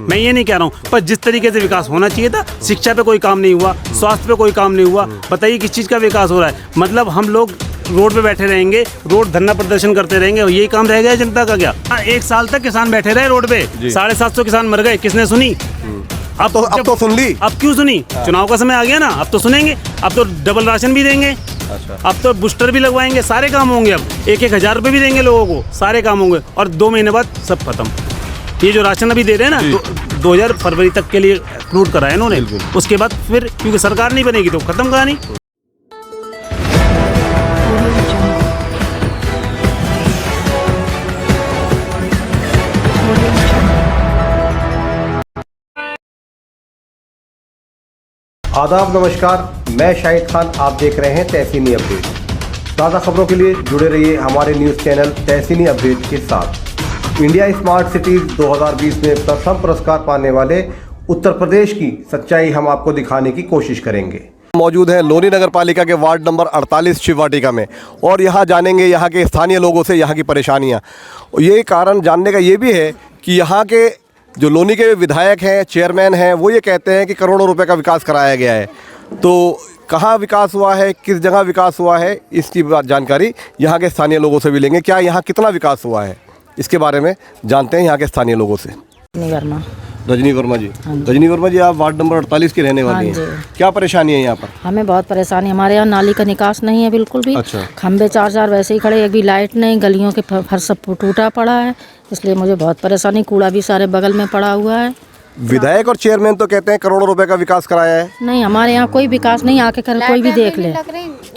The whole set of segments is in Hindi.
मैं ये नहीं कह रहा हूँ, पर जिस तरीके से विकास होना चाहिए था, शिक्षा पे कोई काम नहीं हुआ, स्वास्थ्य पे कोई काम नहीं हुआ। बताइए किस चीज़ का विकास हो रहा है? मतलब हम लोग रोड पे बैठे रहेंगे, रोड धरना प्रदर्शन करते रहेंगे और यही काम रह गया जनता का क्या? 1 साल तक किसान बैठे रहे रोड पे, 750 किसान मर गए, किसने सुनी? अब तो सुन ली। अब क्यों सुनी? चुनाव का समय आ गया ना, अब तो सुनेंगे। अब तो डबल राशन भी देंगे, अब तो बूस्टर भी लगवाएंगे, सारे काम होंगे। अब 1-1 हज़ार रुपये भी देंगे लोगों को, सारे काम होंगे। और 2 महीने बाद सब खत्म। ये जो राशन अभी दे रहे हैं ना, 2000 फरवरी तक के लिए अपलोड करा है इन्होंने, उसके बाद फिर क्योंकि सरकार नहीं बनेगी तो खत्म कहानी। आदाब, नमस्कार, मैं शाहिद खान। आप देख रहे हैं तहसीनी अपडेट। ताज़ा खबरों के लिए जुड़े रहिए हमारे न्यूज़ चैनल तहसीनी अपडेट के साथ। इंडिया स्मार्ट सिटीज़ 2020 में प्रथम पुरस्कार पाने वाले उत्तर प्रदेश की सच्चाई हम आपको दिखाने की कोशिश करेंगे। मौजूद हैं लोनी नगर पालिका के वार्ड नंबर 48 शिव वाटिका में, और यहाँ जानेंगे यहाँ के स्थानीय लोगों से यहाँ की परेशानियाँ। ये कारण जानने का ये भी है कि यहाँ के जो लोनी के विधायक हैं, चेयरमैन हैं, वो ये कहते हैं कि करोड़ों रुपए का विकास कराया गया है। तो कहाँ विकास हुआ है, किस जगह विकास हुआ है, इसकी जानकारी यहाँ के स्थानीय लोगों से भी लेंगे। क्या यहाँ कितना विकास हुआ है, इसके बारे में जानते हैं यहाँ के स्थानीय लोगों से। रजनी वर्मा जी। रजनी वर्मा जी, आप वार्ड नंबर 48 के रहने वाली हैं। क्या परेशानी है यहाँ पर? हमें बहुत परेशानी, हमारे यहाँ नाली का निकास नहीं है बिल्कुल भी। अच्छा। खंबे 4 वैसे ही खड़े, एक भी लाइट नहीं, गलियों के फर्श सब टूटा पड़ा है, इसलिए मुझे बहुत परेशानी। कूड़ा भी सारे बगल में पड़ा हुआ है। विधायक और चेयरमैन तो कहते हैं करोड़ों रुपए का विकास कराया है। नहीं, हमारे यहाँ कोई विकास नहीं। आके कर कोई भी देख ले,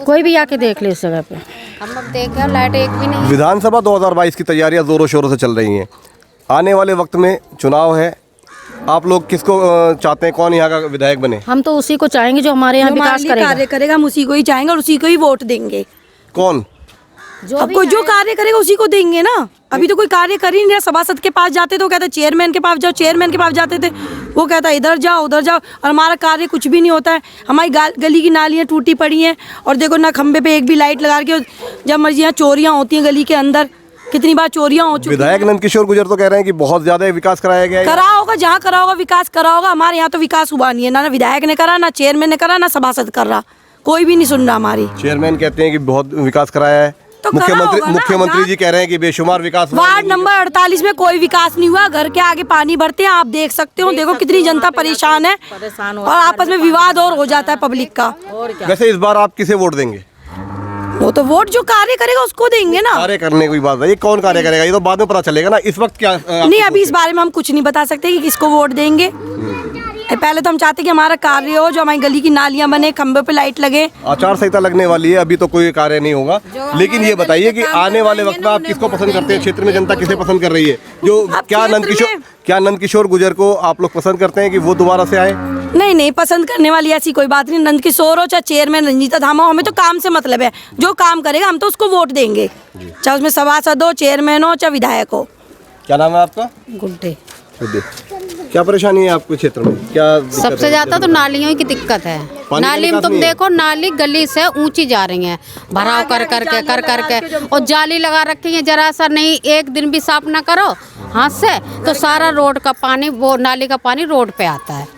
कोई भी आके देख ले इस जगह पे। हम लोग देखे, लाइट एक भी नहीं। विधानसभा 2022 की तैयारियां जोरों शोरों से चल रही हैं। आने वाले वक्त में चुनाव है, आप लोग किसको चाहते हैं, कौन यहाँ का विधायक बने? हम तो उसी को चाहेंगे जो हमारे यहाँ विकास करेगा, हम उसी को ही चाहेंगे और उसी को ही वोट देंगे। कौन? आपको जो कार्य करेगा उसी को देंगे ना। अभी तो कोई कार्य कर ही नहीं रहा। सभासद के पास जाते तो कहते चेयरमैन के पास जाओ, चेयरमैन के पास जाते थे वो कहता इधर जाओ उधर जाओ, और हमारा कार्य कुछ भी नहीं होता है। हमारी गली की नालियाँ टूटी पड़ी हैं, और देखो ना खंबे पे एक भी लाइट लगा के, जब मर्जी यहाँ चोरियाँ होती हैं गली के अंदर, कितनी बार चोरियां हो चुकी। विधायक नंदकिशोर गुर्जर तो कह रहे हैं कि बहुत ज्यादा विकास कराया गया है। करा होगा, जहाँ करा होगा विकास करा होगा। हमारे यहाँ तो विकास हुआ नहीं है, ना विधायक ने करा, ना चेयरमैन ने करा, ना सभासद कर रहा, कोई भी नहीं सुन रहा हमारी। चेयरमैन कहते हैं कि बहुत विकास कराया है, तो मुख्यमंत्री जी कह रहे हैं कि बेशुमार विकास। वार्ड नंबर 48 में कोई विकास नहीं हुआ। घर के आगे पानी भरते हैं, आप देख सकते हो। देखो कितनी जनता परेशान है, और आपस में विवाद और हो जाता है पब्लिक का। वैसे इस बार आप किसे वोट देंगे? वो तो वोट जो कार्य करेगा उसको देंगे ना। कार्य करने की बात है, ये कौन कार्य करेगा ये तो बाद में पता चलेगा ना। इस वक्त क्या नहीं, अभी इस बारे में हम कुछ नहीं बता सकते कि किसको वोट देंगे। पहले तो हम चाहते कि हमारा कार्य हो, जो हमारी गली की नालियां बने, खंबे पे लाइट लगे। आचार संहिता लगने वाली है, अभी तो कोई कार्य नहीं होगा। लेकिन ये बताइए कि आने वाले वक्त में आप किसको पसंद करते हैं? क्षेत्र में जनता किसे पसंद कर रही है? जो क्या नंदकिशोर गुर्जर को आप लोग पसंद करते हैं कि वो दोबारा से आए? नहीं, पसंद करने वाली ऐसी कोई बात नहीं। नंदकिशोर हो चाहे चेयरमैन रंजीता धामा हो, हमें तो काम से मतलब है। जो काम करेगा हम तो उसको वोट देंगे, चाहे उसमें सभासद हो, चेयरमैन हो, चाहे विधायक हो। क्या नाम है आपका? गुड्डे। क्या परेशानी है आपके क्षेत्र में? क्या सबसे ज्यादा तो नालियों की दिक्कत है। नाली में तुम देखो, नाली गली से ऊंची जा रही है, भराव कर करके, और जाली लगा रखी है। जरा सा नहीं, एक दिन भी साफ ना करो हाथ से तो सारा रोड का पानी, वो नाली का पानी रोड पे आता है।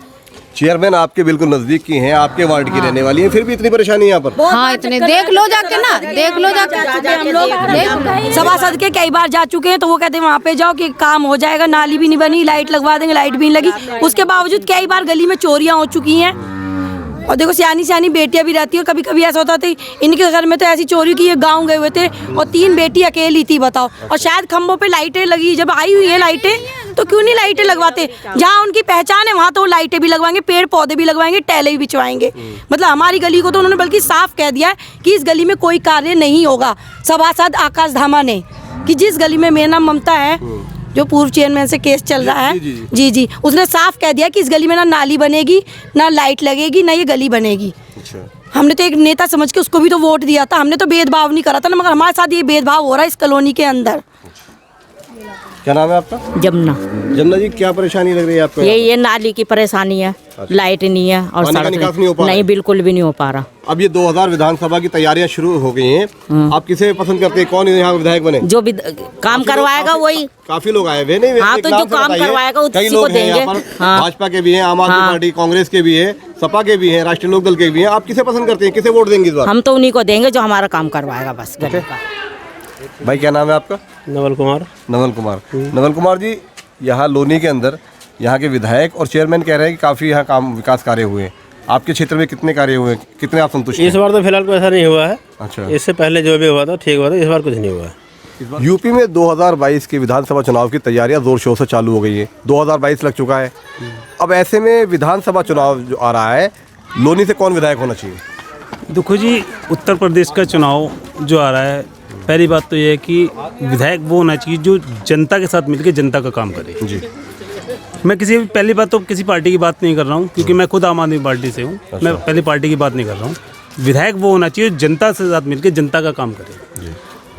चेयरमैन आपके बिल्कुल नजदीक की हैं, आपके वार्ड की रहने वाली हैं, फिर भी इतनी परेशानी यहाँ पर? हाँ, इतने देख लो जाके ना, देख लो जाके। हम लोग सभासद के कई बार जा चुके हैं, तो वो कहते हैं वहाँ पे जाओ कि काम हो जाएगा। नाली भी नहीं बनी, लाइट लगवा देंगे, लाइट भी नहीं लगी। उसके बावजूद कई बार गली में चोरियाँ हो चुकी हैं। और देखो सियानी बेटियां भी रहती है, और कभी कभी ऐसा होता था इनके घर में तो ऐसी चोरी की, ये गाँव गए हुए थे और 3 बेटी अकेली थी, बताओ। और शायद खंभों पे लाइटें लगी, जब आई हुई है लाइटें तो क्यों नहीं लाइटें लगवाते? जहाँ उनकी पहचान है वहाँ तो वो लाइटें भी लगवाएंगे, पेड़ पौधे भी लगवाएंगे, टैले भी बिछवाएंगे। मतलब हमारी गली को तो उन्होंने बल्कि साफ कह दिया है कि इस गली में कोई कार्य नहीं होगा। सभासद आकाश धामा ने, कि जिस गली में मेरा नाम ममता है, जो पूर्व चेयरमैन से केस चल रहा है, जी, उसने साफ कह दिया कि इस गली में ना नाली बनेगी, ना लाइट लगेगी, ना ये गली बनेगी। हमने तो एक नेता समझ के उसको भी तो वोट दिया था। हमने तो भेदभाव नहीं करा था ना, मगर हमारे साथ ये भेदभाव हो रहा है इस कॉलोनी के अंदर। क्या नाम है आपका? जमुना। जमुना जी, क्या परेशानी लग रही है आपको? ये नाली की परेशानी है, लाइट नहीं है और पानी का सड़क निकास नहीं हो पा रहा नहीं, है? बिल्कुल भी नहीं हो पा रहा। अब ये 2000 विधानसभा की तैयारियां शुरू हो गई हैं। आप किसे पसंद करते हैं? कौन यहाँ विधायक बने? जो भी काम करवाएगा वही। काफी लोग आए हुए नहीं? हाँ, एक तो नाम जो से काम बताइए। करवाएगा कई उसी लोग को हैं यहाँ देंगे। पर, हाँ। भाजपा के भी हैं, आम आदमी हाँ। पार्टी, कांग्रेस के भी हैं, सपा के भी हैं, राष्ट्रीय लोकदल के भी हैं। आप किसे पसंद करते हैं? किसे वोट देंगे इस बार? हम तो उन्हीं को देंगे जो हमारा काम करवाएगा बस गली का। भाई क्या नाम है आपका? नवल कुमार। नवल कुमार। नवल कुमार जी, यहाँ लोनी के अंदर यहाँ के विधायक और चेयरमैन कह रहे हैं कि काफ़ी यहाँ काम विकास कार्य हुए हैं। आपके क्षेत्र में कितने कार्य हुए हैं? कितने आप संतुष्ट इस हैं? बार तो फिलहाल कोई ऐसा नहीं हुआ है। अच्छा। इससे पहले जो भी हुआ था ठीक हुआ था, इस बार कुछ नहीं हुआ है। यूपी में 2022 के विधानसभा चुनाव की तैयारियां जोर शोर से चालू हो गई है। 2022 लग चुका है। अब ऐसे में विधानसभा चुनाव जो आ रहा है, लोनी से कौन विधायक होना चाहिए? देखो जी, उत्तर प्रदेश का चुनाव जो आ रहा है, पहली बात तो ये है कि विधायक वो होना चाहिए जो जनता के साथ मिलकर जनता का काम करे। जी। मैं पहली बात तो किसी पार्टी की बात नहीं कर रहा हूँ, क्योंकि मैं खुद आम आदमी पार्टी से हूँ। मैं पहली पार्टी की बात नहीं कर रहा हूँ। विधायक वो होना चाहिए जनता से साथ मिलकर जनता का काम करे।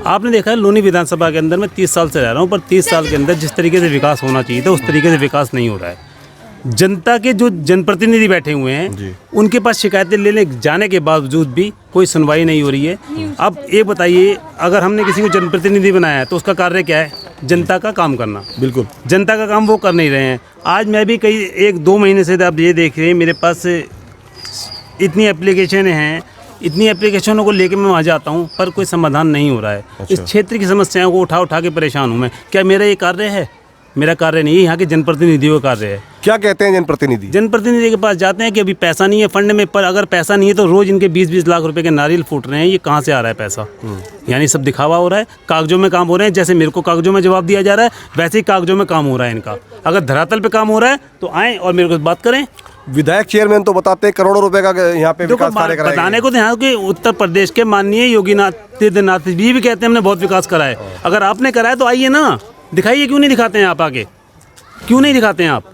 आपने देखा है लोनी विधानसभा के अंदर मैं 30 साल से रह रहा हूँ, पर 30 साल के अंदर जिस तरीके से विकास होना चाहिए था उस तरीके से विकास नहीं हो रहा है। जनता के जो जनप्रतिनिधि बैठे हुए हैं उनके पास शिकायतें लेने जाने के बावजूद भी कोई सुनवाई नहीं हो रही है। अब ये बताइए, अगर हमने किसी को जनप्रतिनिधि बनाया है तो उसका कार्य क्या है? जनता का काम करना। बिल्कुल। जनता का काम वो कर नहीं रहे हैं। आज मैं भी कई 1-2 महीने से आप ये देख रहे हैं, मेरे पास इतनी एप्लीकेशन हैं, इतनी एप्लीकेशनों को लेकर मैं वहाँ जाता हूँ पर कोई समाधान नहीं हो रहा है। इस क्षेत्र की समस्याओं को उठा उठा के परेशान हूँ मैं। क्या मेरा ये कार्य है? मेरा कार्य नहीं है, यहाँ के जनप्रतिनिधियों का कार्य है। क्या कहते हैं जनप्रतिनिधि? जनप्रतिनिधि के पास जाते हैं कि अभी पैसा नहीं है फंड में, पर अगर पैसा नहीं है तो रोज इनके 20-20 लाख रुपए के नारियल फूट रहे हैं। ये कहाँ से आ रहा है पैसा? यानी सब दिखावा हो रहा है, कागजों में काम हो रहे हैं। जैसे मेरे को कागजों में जवाब दिया जा रहा है, वैसे ही कागजों में काम हो रहा है इनका। अगर धरातल पे काम हो रहा है तो आएँ और मेरे को बात करें। विधायक चेयरमैन तो बताते हैं करोड़ों रुपए का यहाँ पे विकास कार्य कराया गया। बताने को तो यहाँ के उत्तर प्रदेश के माननीय योगी आदित्यनाथ जी भी कहते हैं हमने बहुत विकास कराया है। अगर आपने कराया तो आइए ना, दिखाइए। क्यों नहीं दिखाते हैं आप? आगे क्यों नहीं दिखाते हैं आप?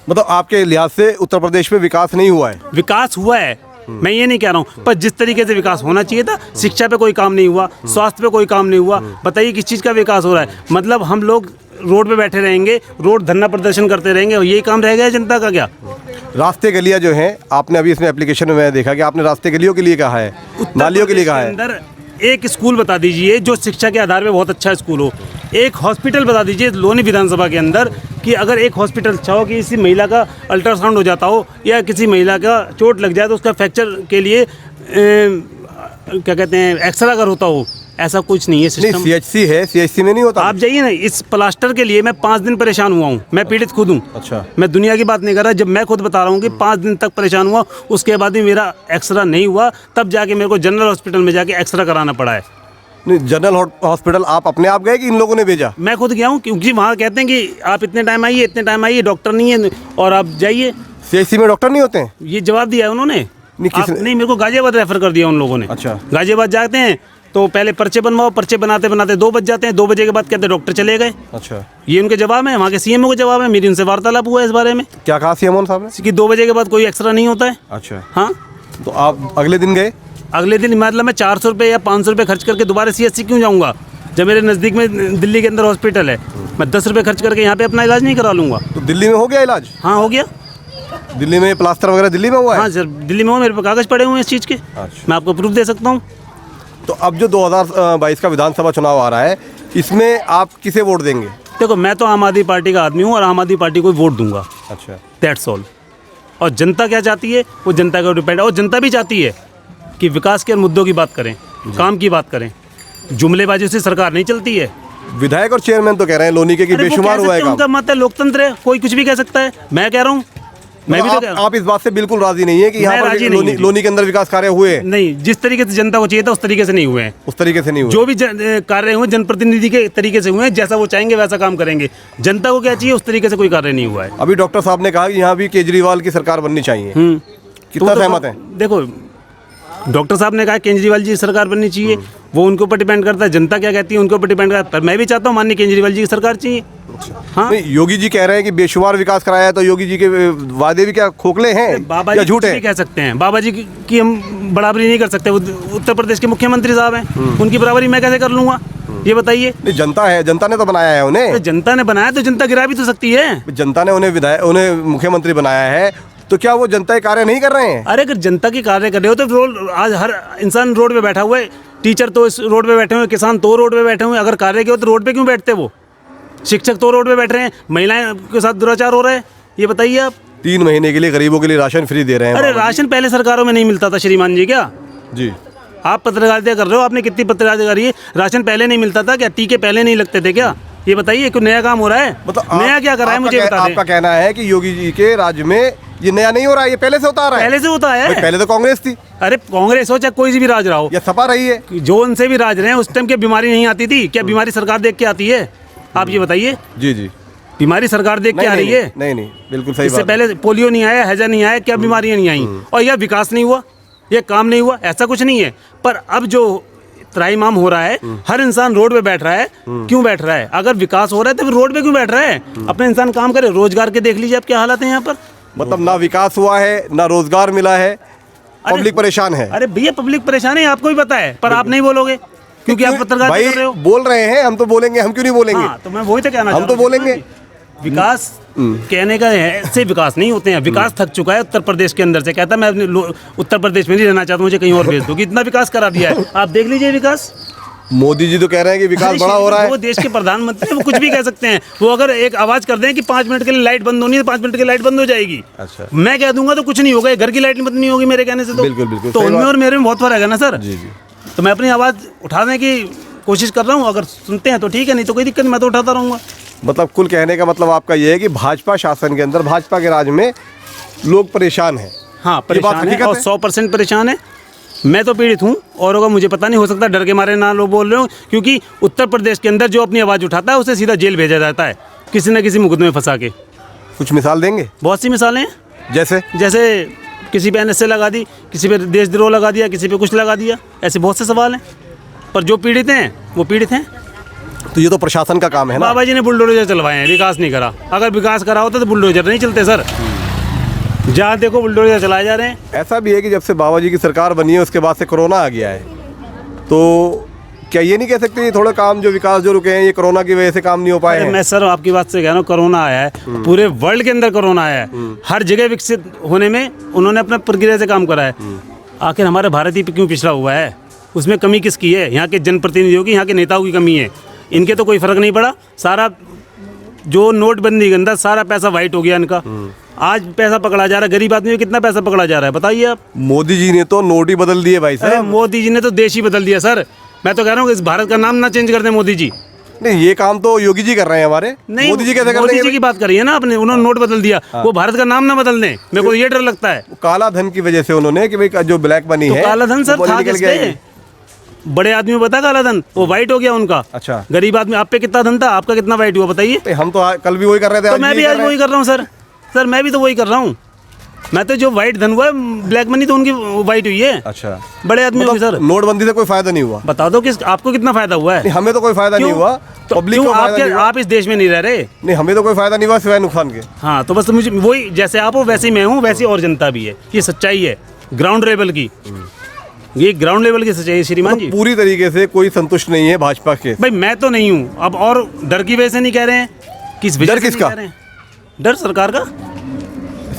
मतलब आपके लिहाज से उत्तर प्रदेश में विकास नहीं हुआ है? विकास हुआ है, मैं ये नहीं कह रहा हूँ, पर जिस तरीके से विकास होना चाहिए था, शिक्षा पे कोई काम नहीं हुआ, स्वास्थ्य पे कोई काम नहीं हुआ। बताइए किस चीज़ का विकास हो रहा है? मतलब हम लोग रोड पे बैठे रहेंगे, रोड धरना प्रदर्शन करते रहेंगे और यही काम रह गया जनता का क्या? रास्ते गलियां जो हैं, आपने अभी इसमें एप्लीकेशन में देखा कि आपने रास्ते गलियों के लिए कहा है, नालियों के लिए कहा है। अंदर एक स्कूल बता दीजिए जो शिक्षा के आधार पे बहुत अच्छा स्कूल हो। एक हॉस्पिटल बता दीजिए लोनी विधानसभा के अंदर कि अगर एक हॉस्पिटल अच्छा हो कि किसी महिला का अल्ट्रासाउंड हो जाता हो या किसी महिला का चोट लग जाए तो उसका फ्रैक्चर के लिए क्या कहते हैं एक्सरे अगर होता हो, ऐसा कुछ नहीं है सिस्टम। CHC है, CHC में नहीं होता। आप जाइए ना, इस प्लास्टर के लिए मैं 5 दिन परेशान हुआ हूँ। मैं पीड़ित खुद हूँ। अच्छा। मैं दुनिया की बात नहीं कर रहा, जब मैं खुद बता रहा हूँ कि 5 दिन तक परेशान हुआ, उसके बाद भी मेरा एक्सरा नहीं हुआ, तब जाके मेरे को जनरल हॉस्पिटल में जाके एक्सरा कराना पड़ा है। नहीं, जनरल हॉस्पिटल आप अपने आप गए कि इन लोगों ने भेजा? मैं खुद गया हूँ, क्योंकि वहाँ कहते हैं कि आप इतने टाइम आइए, इतने टाइम आइए, डॉक्टर नहीं है और आप जाइए। CHC में डॉक्टर नहीं होते हैं? ये जवाब दिया है उन्होंने। किसने? नहीं, मेरे को गाजियाबाद रेफर कर दिया उन लोगों ने। अच्छा। गाजियाबाद जाते हैं तो पहले पर्चे बनवाओ, पर्चे बनाते बनाते 2 बज जाते हैं। 2 बजे के बाद कहते हैं डॉक्टर चले गए। अच्छा। ये उनके जवाब है, वहाँ के CMO के जवाब है। मेरी उनसे वार्तालाप हुआ है इस बारे में। क्या कहा CMO साहब ने? कि 2 बजे के बाद कोई एक्सरा नहीं होता है। अच्छा। हाँ, तो आप अगले दिन गए? अगले दिन मतलब मैं 400 रुपये या 500 रुपये खर्च करके दोबारा CHC क्यों जाऊँगा जब मेरे नज़दीक में दिल्ली के अंदर हॉस्पिटल है? मैं 10 रुपये खर्च करके यहाँ पे अपना इलाज नहीं करा लूँगा? तो दिल्ली में हो गया इलाज? हाँ, हो गया। दिल्ली में प्लास्टर वगैरह दिल्ली में हुआ है? हाँ सर, दिल्ली में हो, मेरे पास कागज़ पड़े हुए हैं इस चीज़ के। अच्छा। मैं आपको प्रूफ दे सकता हूँ। तो अब जो 2022 का विधानसभा चुनाव आ रहा है, इसमें आप किसे वोट देंगे? देखो, मैं तो आम आदमी पार्टी का आदमी हूँ और आम आदमी पार्टी को वोट दूंगा। अच्छा। That's all. और जनता क्या चाहती है वो जनता का डिपेंड है। और जनता भी चाहती है कि विकास के मुद्दों की बात करें, काम की बात करें। जुमलेबाजी से सरकार नहीं चलती है। विधायक और चेयरमैन तो कह रहे हैं लोनी के कि अरे वो बेशुमार कह हुआ है सकते हैं, काम। उनका मत है, लोकतंत्र है, कोई कुछ भी कह सकता है। मैं कह रहा हूँ, मैं भी तो कह रहा हूँ। आप इस बात से बिल्कुल राजी नहीं है कि यहाँ पर राजी नहीं हूँ। लोनी के अंदर विकास कार्य हुए? नहीं, जिस तरीके से जनता को चाहिए था उस तरीके से नहीं हुए हैं। उस तरीके से नहीं हुए। जो भी कार्य हुए जनप्रतिनिधि के तरीके से हुए हैं, जैसा वो चाहेंगे वैसा काम करेंगे। जनता को क्या चाहिए उस तरीके से कोई कार्य नहीं हुआ है। अभी डॉक्टर साहब ने कहा कि यहाँ भी केजरीवाल की सरकार बननी चाहिए। कितना तो सहमत है? देखो, डॉक्टर साहब ने कहा केजरीवाल जी की सरकार बननी चाहिए, वो उनके ऊपर डिपेंड करता है। जनता क्या कहती है उनके ऊपर डिपेंड करता है। पर मैं भी चाहता हूँ माननीय केजरीवाल जी की सरकार चाहिए। हाँ, नहीं, योगी जी कह रहे हैं कि बेशुमार विकास कराया है, तो योगी जी के वादे भी क्या खोखले हैं बाबा या जी झूठ कुछ है? भी कह सकते हैं। बाबा जी की हम बराबरी नहीं कर सकते। वो उत्तर प्रदेश के मुख्यमंत्री साहब हैं, उनकी बराबरी मैं कैसे कर लूँगा? ये बताइए। नहीं, जनता है, जनता ने तो बनाया है उन्हें। तो जनता ने बनाया तो जनता गिरा भी तो सकती है। जनता ने उन्हें मुख्यमंत्री बनाया है, तो क्या वो जनता के कार्य नहीं कर रहे हैं? अरे अगर जनता के कार्य कर रहे हो तो रोड, आज हर इंसान रोड पे बैठा हुआ है, टीचर तो इस रोड पे बैठे हुए, किसान तो रोड पे बैठे हुए, अगर कार्य किया हो तो रोड पे क्यों बैठते वो? शिक्षक तो रोड पे बैठ रहे हैं, महिलाएं के साथ दुराचार हो रहा है, ये बताइए आप। 3 महीने के लिए गरीबों के लिए राशन फ्री दे रहे हैं। अरे राशन पहले सरकारों में नहीं मिलता था श्रीमान जी, क्या जी आप पत्रकारिता कर रहे हो? आपने कितनी पत्रकारिता करी है? राशन पहले नहीं मिलता था क्या? टीके पहले नहीं लगते थे क्या? ये बताइए, कोई नया काम हो रहा है? मतलब नया क्या करा है मुझे बता दें। आपका कहना है कि योगी जी के राज्य में ये नया नहीं हो रहा है, ये पहले से होता आ रहा है? पहले से होता है। भाई पहले तो कांग्रेस थी अरे कांग्रेस हो चाहे कोई सी भी राज रहा हो, या सपा रही है, जो उनसे भी राज रहे हैं, उस टाइम क्या बीमारी नहीं आती थी? क्या बीमारी सरकार देख के आती है? आप ये बताइए। जी जी, बीमारी सरकार देख के आ रही है। नहीं नहीं, बिल्कुल सही इससे बात। पहले पोलियो नहीं आया, हैजा नहीं आया, क्या बीमारियां नहीं आई, और यह विकास नहीं हुआ, ये काम नहीं हुआ, ऐसा कुछ नहीं है। पर अब जो त्राईमाम हो रहा है, हर इंसान रोड पे बैठ रहा है, क्यों बैठ रहा है? अगर विकास हो रहा है तो फिर रोड पे क्यों बैठ रहा है? अपने इंसान काम करे, रोजगार के देख लीजिए आप क्या हालत है यहाँ पर। मतलब ना विकास हुआ है, ना रोजगार मिला है, पब्लिक परेशान है। अरे भैया पब्लिक परेशान है, आपको भी पता है, पर आप नहीं बोलोगे क्योंकि आप पत्रकारिता भाई कर रहे हो। बोल रहे हैं, हम तो बोलेंगे, हम क्यों नहीं बोलेंगे? हाँ, तो मैं वही तो कहना हम चाह तो रहा हूँ। बोलेंगे। विकास कहने का है, ऐसे विकास नहीं होते हैं। विकास थक चुका है उत्तर प्रदेश के अंदर से, कहता मैं अपने उत्तर प्रदेश में नहीं रहना चाहता, मुझे कहीं और भेज दो, कि इतना विकास करा दिया है। आप देख लीजिए विकास। मोदी जी तो कह रहे हैं कि विकास बड़ा हो रहा है। वो देश के प्रधानमंत्री, वो कुछ भी कह सकते हैं। वो अगर एक आवाज कर दें कि 5 मिनट के लिए लाइट बंद होनी है, 5 मिनट के लिए लाइट बंद हो जाएगी। अच्छा, मैं कह दूंगा तो कुछ नहीं होगा, घर की लाइट बंद नहीं होगी मेरे कहने से। तो बिल्कुल बिल्कुल, तो सही उनमें बात। और मेरे में बहुत फर्क है ना सर। जी जी, तो मैं अपनी आवाज उठाने की कोशिश कर रहा हूँ, अगर सुनते हैं तो ठीक है, नहीं तो कोई दिक्कत नहीं, मैं तो उठाता रहूंगा। मतलब कुल कहने का मतलब आपका ये है कि भाजपा शासन के अंदर, भाजपा के राज में लोग परेशान हैं। हाँ ये बात परेशान है, हकीकत और है? 100% परेशान है। मैं तो पीड़ित हूँ, और होगा मुझे पता नहीं, हो सकता डर के मारे ना लोग बोल रहे हो, क्योंकि उत्तर प्रदेश के अंदर जो अपनी आवाज़ उठाता है उसे सीधा जेल भेजा जाता है, किसी न किसी मुकदमे में फंसा के। कुछ मिसाल देंगे? बहुत सी मिसालें हैं, जैसे किसी पे NSA लगा दी, किसी पे देशद्रोह लगा दिया, किसी पे कुछ लगा दिया, ऐसे बहुत से सवाल हैं। पर जो पीड़ित हैं वो पीड़ित हैं। तो ये तो प्रशासन का काम है ना। बाबा जी ने बुलडोजर चलवाए हैं, विकास नहीं करा। अगर विकास करा होता तो बुलडोजर नहीं चलते सर। जहाँ देखो बुलडोजर चलाए जा रहे हैं। ऐसा भी है कि जब से बाबा जी की सरकार बनी है उसके बाद से कोरोना आ गया है, तो क्या ये नहीं कह सकते ये थोड़ा काम जो विकास जो रुके हैं ये कोरोना की वजह से काम नहीं हो पाए हैं? मैं सर आपकी बात से कह रहा हूँ, कोरोना आया है, पूरे वर्ल्ड के अंदर कोरोना आया है, हर जगह विकसित होने में उन्होंने अपना प्रक्रिया से काम करा है। आखिर हमारा भारत ही क्यों पिछड़ा हुआ है? उसमें कमी किसकी है? यहाँ के जनप्रतिनिधियों की, यहाँ के नेताओं की कमी है। इनके तो कोई फर्क नहीं पड़ा। सारा जो नोटबंदी के अंदर सारा पैसा वाइट हो गया इनका। आज पैसा पकड़ा जा रहा है, गरीब आदमी में कितना पैसा पकड़ा जा रहा है बताइए आप। मोदी जी ने तो नोट ही बदल दिए भाई अरे साहब। मोदी जी ने तो देश ही बदल दिया सर। मैं तो कह रहा हूँ इस भारत का नाम ना चेंज कर दें मोदी जी। नहीं, ये काम तो योगी जी कर रहे हैं हमारे। नहीं, मोदी जी कैसे कर मोदी देंगे? जी की बात करिए ना आपने, उन्होंने नोट बदल दिया। वो भारत का नाम ना बदल दें, मेरे को ये डर लगता है। काला धन की वजह से उन्होंने कि भाई जो ब्लैक मनी तो है, काला धन सर वो था निकल किस गया पे? है। बड़े आदमी को पता काला धन, वो वाइट हो गया उनका। अच्छा। गरीब आदमी, आप पे कितना धन था, आपका कितना वाइट हुआ बताइए। तो हम तो कल भी वही कर रहे थे, तो आज मैं भी कर आज रहे वही कर रहा हूँ सर मैं भी तो वही कर रहा हूँ। मैं तो जो वाइट धन हुआ है, ब्लैक मनी तो उनकी वाइट हुई है। अच्छा, बड़े आदमी होगी सर। नोटबंदी से कोई फायदा नहीं हुआ? बता दो कि आपको कितना फायदा हुआ है? नहीं, हमें तो कोई फायदा नहीं हुआ। तो पब्लिक क्यों को फायदा नहीं हुआ। आप इस देश में नहीं रह रहे? नहीं, हमें तो कोई फायदा नहीं हुआ सिवाय नुकसान के। हाँ, तो बस मुझे वही, जैसे आप हो वैसे ही मैं हूँ, वैसी और जनता भी है। ये सच्चाई है ग्राउंड लेवल की, ये ग्राउंड लेवल की सच्चाई है श्रीमान जी। पूरी तरीके से कोई संतुष्ट नहीं है भाजपा के। भाई मैं तो नहीं हूँ अब, और डर की वजह से नहीं कह रहे हैं। किस वजह डर से नहीं किसका? कह रहे हैं? डर सरकार का।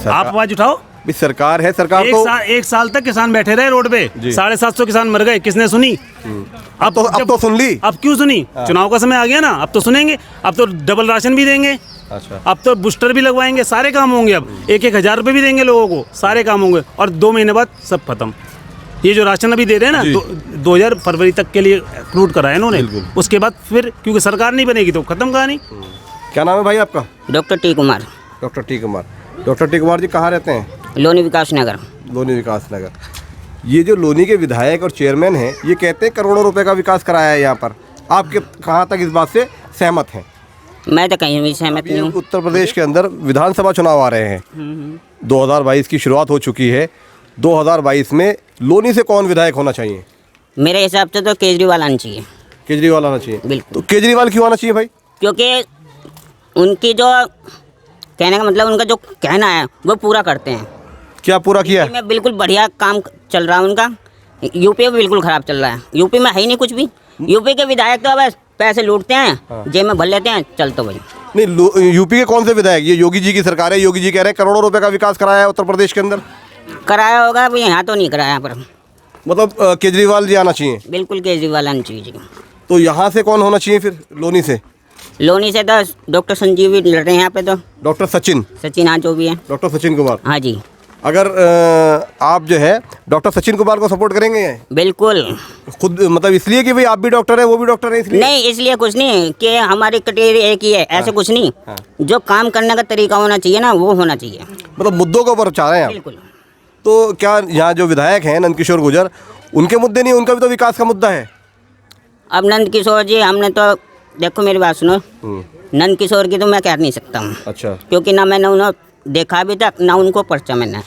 आप आवाज उठाओ। भी सरकार है, सरकार तो एक साल तक किसान बैठे रहे रोड पे, जी। 750 किसान मर गए, किसने सुनी? अब तो सुन ली। अब क्यों सुनी? चुनाव का समय आ गया ना, अब तो सुनेंगे। अब तो डबल राशन भी देंगे। अच्छा। अब तो बूस्टर भी लगवाएंगे, सारे काम होंगे। अब 1,000 रुपये भी देंगे लोगों को, सारे काम होंगे। और 2 महीने बाद सब खत्म। ये जो राशन अभी दे रहे हैं ना, 2000 फरवरी तक के लिए इंक्लूड करा है इन्होंने। उसके बाद फिर क्योंकि सरकार नहीं बनेगी तो खत्म कहानी। क्या नाम है भाई आपका? Doctor T Kumar, doctor T Kumar. Doctor T Kumar ji कहाँ रहते हैं? लोनी विकास नगर। लोनी विकास नगर। ये जो लोनी के विधायक और चेयरमैन हैं, ये कहते हैं करोड़ों रुपए का विकास कराया है यहाँ पर। आपके कहाँ तक इस बात से सहमत हैं? मैं तो कहीं भी सहमत नहीं हूँ। उत्तर प्रदेश के अंदर विधानसभा चुनाव आ रहे हैं। 2022 की शुरुआत हो चुकी है। 2022 में लोनी से कौन विधायक होना चाहिए? मेरे हिसाब से तो केजरीवाल आना चाहिए। केजरीवाल आना चाहिए। बिल्कुल। तो केजरीवाल क्यों आना चाहिए भाई? क्योंकि उनकी जो कहने का मतलब, उनका जो कहना है वो पूरा करते हैं। क्या पूरा किया है? में बिल्कुल बढ़िया काम चल रहा है उनका। यूपी में बिल्कुल ख़राब चल रहा है। यूपी में है ही नहीं कुछ भी। यूपी के विधायक तो बस पैसे लूटते हैं, जेब में भर लेते हैं, चल तो भाई। नहीं, यूपी के कौन से विधायक? ये योगी जी की सरकार है, योगी जी कह रहे हैं करोड़ों रुपए का विकास कराया है उत्तर प्रदेश के अंदर। कराया होगा भाई, यहाँ तो नहीं कराया पर। मतलब केजरीवाल जी आना चाहिए। बिल्कुल केजरीवाल आनी चाहिए। तो यहाँ से कौन होना चाहिए फिर? लोनी से? लोनी से तो डॉक्टर संजीव भी लड़ रहे हैं यहाँ पे, तो डॉक्टर सचिन हाँ जो भी है, डॉक्टर सचिन कुमार। हाँ जी। अगर आप जो है डॉक्टर सचिन कुमार को सपोर्ट करेंगे? बिल्कुल। खुद मतलब इसलिए कि भाई आप भी डॉक्टर है, वो भी डॉक्टर है, इसलिए? नहीं, इसलिए कुछ नहीं कि हमारी कैटेगरी एक ही है, ऐसे कुछ नहीं। जो काम करने का तरीका होना चाहिए ना, वो होना चाहिए। मतलब मुद्दों के ऊपर चाह रहे हैं आप? बिल्कुल। तो क्या यहाँ जो विधायक हैं नंदकिशोर गुर्जर, उनके मुद्दे नहीं, उनका भी तो विकास का मुद्दा है। अब नंद किशोर जी, हमने तो देखो मेरी बात सुनो, नंद किशोर की तो मैं कह नहीं सकता हूँ। अच्छा। क्योंकि ना मैंने उन्हें देखा अभी तक, ना उनको पर्चा मैंने।